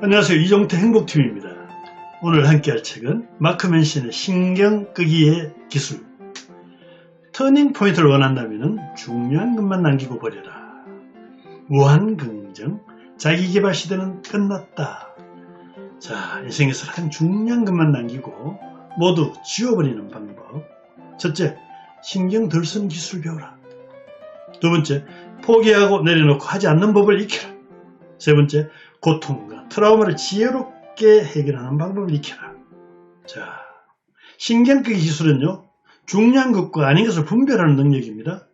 안녕하세요. 이종태 행복TV입니다. 오늘 함께할 책은 마크 맨신의 신경 끄기의 기술. 터닝 포인트를 원한다면 중요한 것만 남기고 버려라. 무한 긍정, 자기개발 시대는 끝났다. 자, 인생에서 가장 중요한 것만 남기고 모두 지워버리는 방법. 첫째, 신경 덜 쓰는 기술 배워라. 두 번째, 포기하고 내려놓고 하지 않는 법을 익혀라. 세 번째, 고통과 트라우마를 지혜롭게 해결하는 방법을 익혀라. 자, 신경 끄기 기술은요, 중요한 것과 아닌 것을 분별하는 능력입니다.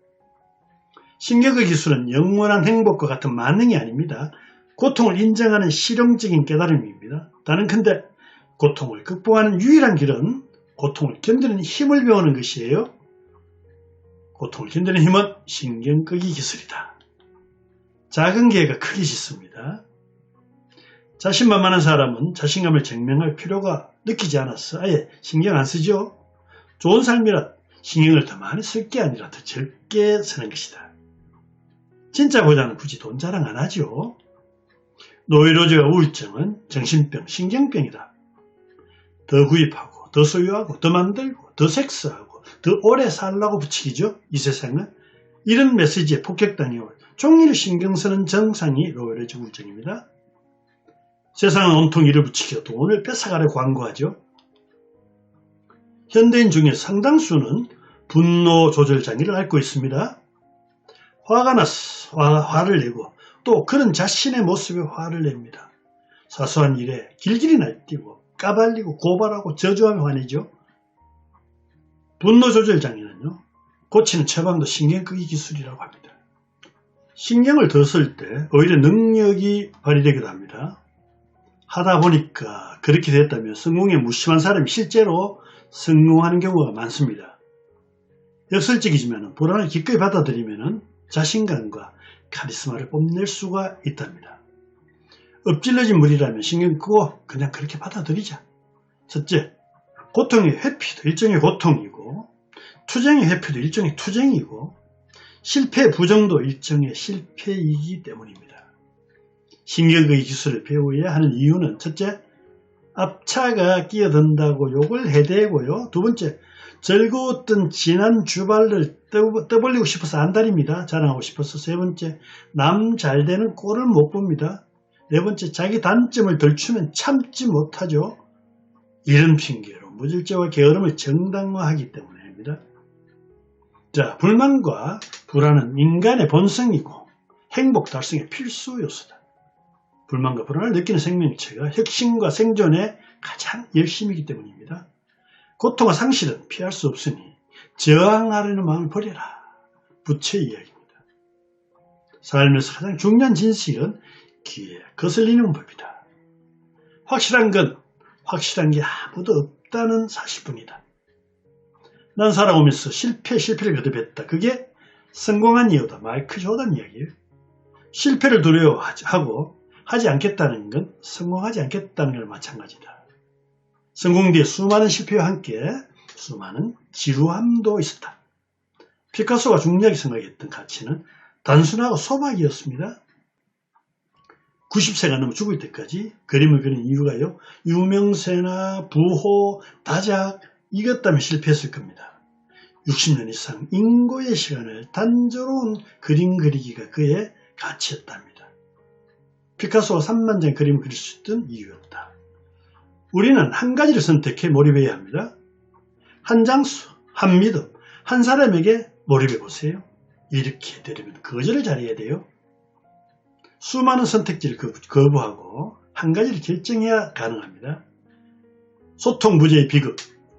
신경 끄기 기술은 영원한 행복과 같은 만능이 아닙니다. 고통을 인정하는 실용적인 깨달음입니다. 단언컨대 고통을 극복하는 유일한 길은 고통을 견디는 힘을 배우는 것이에요. 고통을 견디는 힘은 신경 끄기 기술이다. 작은 개가 크게 짖습니다. 자신만만한 사람은 자신감을 증명할 필요가 느끼지 않았어. 아예 신경 안 쓰죠. 좋은 삶이라 신경을 더 많이 쓸 게 아니라 더 적게 쓰는 것이다. 진짜 보자는 굳이 돈 자랑 안 하죠. 노이로제와 우울증은 정신병, 신경병이다. 더 구입하고, 더 소유하고, 더 만들고, 더 섹스하고, 더 오래 살라고 부추기죠. 이 세상은 이런 메시지에 폭격당해올 종일 신경 쓰는 정상이 노이로제 우울증입니다. 세상은 온통 이를 붙이겨 돈을 뺏어가려 광고하죠. 현대인 중에 상당수는 분노 조절 장애를 앓고 있습니다. 화가 나서 화를 내고 또 그런 자신의 모습에 화를 냅니다. 사소한 일에 길길이 날뛰고 까발리고 고발하고 저주하며 화내죠. 분노 조절 장애는요, 고치는 처방도 신경 끄기 기술이라고 합니다. 신경을 더 쓸 때 오히려 능력이 발휘되기도 합니다. 하다 보니까 그렇게 됐다며 성공에 무심한 사람이 실제로 성공하는 경우가 많습니다. 역설적이지만 불안을 기꺼이 받아들이면 자신감과 카리스마를 뽐낼 수가 있답니다. 엎질러진 물이라면 신경 끄고 그냥 그렇게 받아들이자. 첫째, 고통의 회피도 일종의 고통이고 투쟁의 회피도 일종의 투쟁이고 실패 부정도 일종의 실패이기 때문입니다. 신경의 기술을 배워야 하는 이유는 첫째, 앞차가 끼어든다고 욕을 해대고요. 두 번째, 즐거웠던 지난 주발을 떠벌리고 싶어서 안달입니다. 자랑하고 싶어서. 세 번째, 남 잘되는 꼴을 못 봅니다. 네 번째, 자기 단점을 덜 추면 참지 못하죠. 이런 핑계로 무질서와 게으름을 정당화하기 때문입니다. 자, 불만과 불안은 인간의 본성이고 행복 달성의 필수 요소다. 불만과 불안을 느끼는 생명체가 혁신과 생존에 가장 열심이기 때문입니다. 고통과 상실은 피할 수 없으니 저항하려는 마음을 버려라. 부처의 이야기입니다. 삶에서 가장 중요한 진실은 귀에 거슬리는 법이다. 확실한 건 확실한 게 아무도 없다는 사실뿐이다. 난 살아오면서 실패를 거듭했다. 그게 성공한 이유다. 마이클 조던 이야기예요. 실패를 두려워하고 하지 않겠다는 건 성공하지 않겠다는 걸 마찬가지다. 성공 뒤에 수많은 실패와 함께 수많은 지루함도 있었다. 피카소가 중요하게 생각했던 가치는 단순하고 소박이었습니다. 90세가 넘어 죽을 때까지 그림을 그린 이유가요, 유명세나 부호, 다작 이것 때문에 실패했을 겁니다. 60년 이상 인고의 시간을 단조로운 그림 그리기가 그의 가치였답니다. 피카소가 3만 장의 그림을 그릴 수 있던 이유였다. 우리는 한 가지를 선택해 몰입해야 합니다. 한 장수, 한 믿음, 한 사람에게 몰입해 보세요. 이렇게 되려면 거절을 잘해야 돼요. 수많은 선택지를 거부하고 한 가지를 결정해야 가능합니다. 소통 부재의 비극,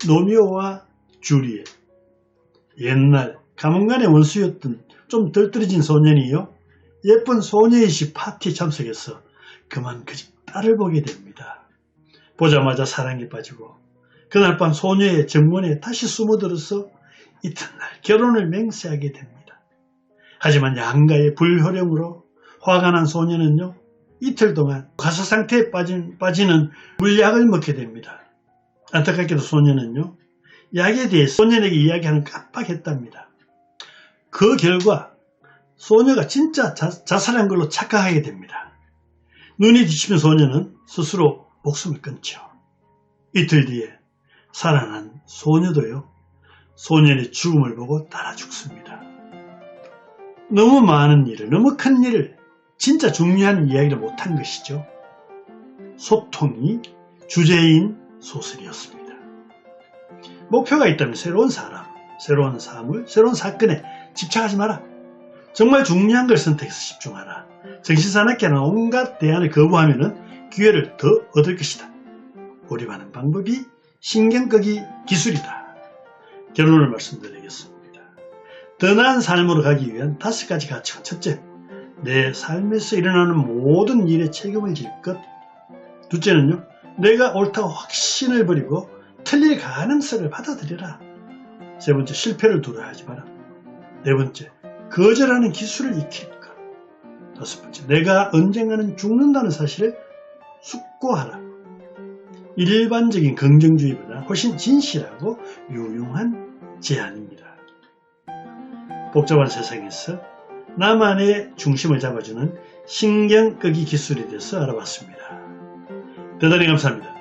로미오와 주리엣. 옛날 가문간의 원수였던 좀 덜떨어진 소년이요, 예쁜 소녀의식 파티 참석해서 그만 그 집 딸을 보게 됩니다. 보자마자 사랑에 빠지고 그날 밤 소녀의 정문에 다시 숨어들어서 이튿날 결혼을 맹세하게 됩니다. 하지만 양가의 불효령으로 화가 난 소녀는요, 이틀 동안 가사 상태에 빠지는 물약을 먹게 됩니다. 안타깝게도 소녀는요, 약에 대해 소년에게 이야기하는 깜빡했답니다. 그 결과 소녀가 진짜 자살한 걸로 착각하게 됩니다. 눈이 뒤집힌 소녀는 스스로 목숨을 끊죠. 이틀 뒤에 살아난 소녀도요. 소년의 죽음을 보고 따라 죽습니다. 너무 많은 일을, 너무 큰 일을, 진짜 중요한 이야기를 못한 것이죠. 소통이 주제인 소설이었습니다. 목표가 있다면 새로운 사람, 새로운 사물, 새로운 사건에 집착하지 마라. 정말 중요한 걸 선택해서 집중하라. 정신사납게 하는 온갖 대안을 거부하면 기회를 더 얻을 것이다. 몰입하는 방법이 신경 끄기 기술이다. 결론을 말씀드리겠습니다. 더 나은 삶으로 가기 위한 5가지 가치관. 첫째, 내 삶에서 일어나는 모든 일에 책임을 질 것. 둘째는요, 내가 옳다고 확신을 버리고 틀릴 가능성을 받아들여라. 세 번째, 실패를 두려워하지 마라. 네 번째, 거절하는 기술을 익힐 것. 다섯 번째, 내가 언젠가는 죽는다는 사실을 숙고하라. 일반적인 긍정주의보다 훨씬 진실하고 유용한 제안입니다. 복잡한 세상에서 나만의 중심을 잡아주는 신경 끄기 기술에 대해서 알아봤습니다. 대단히 감사합니다.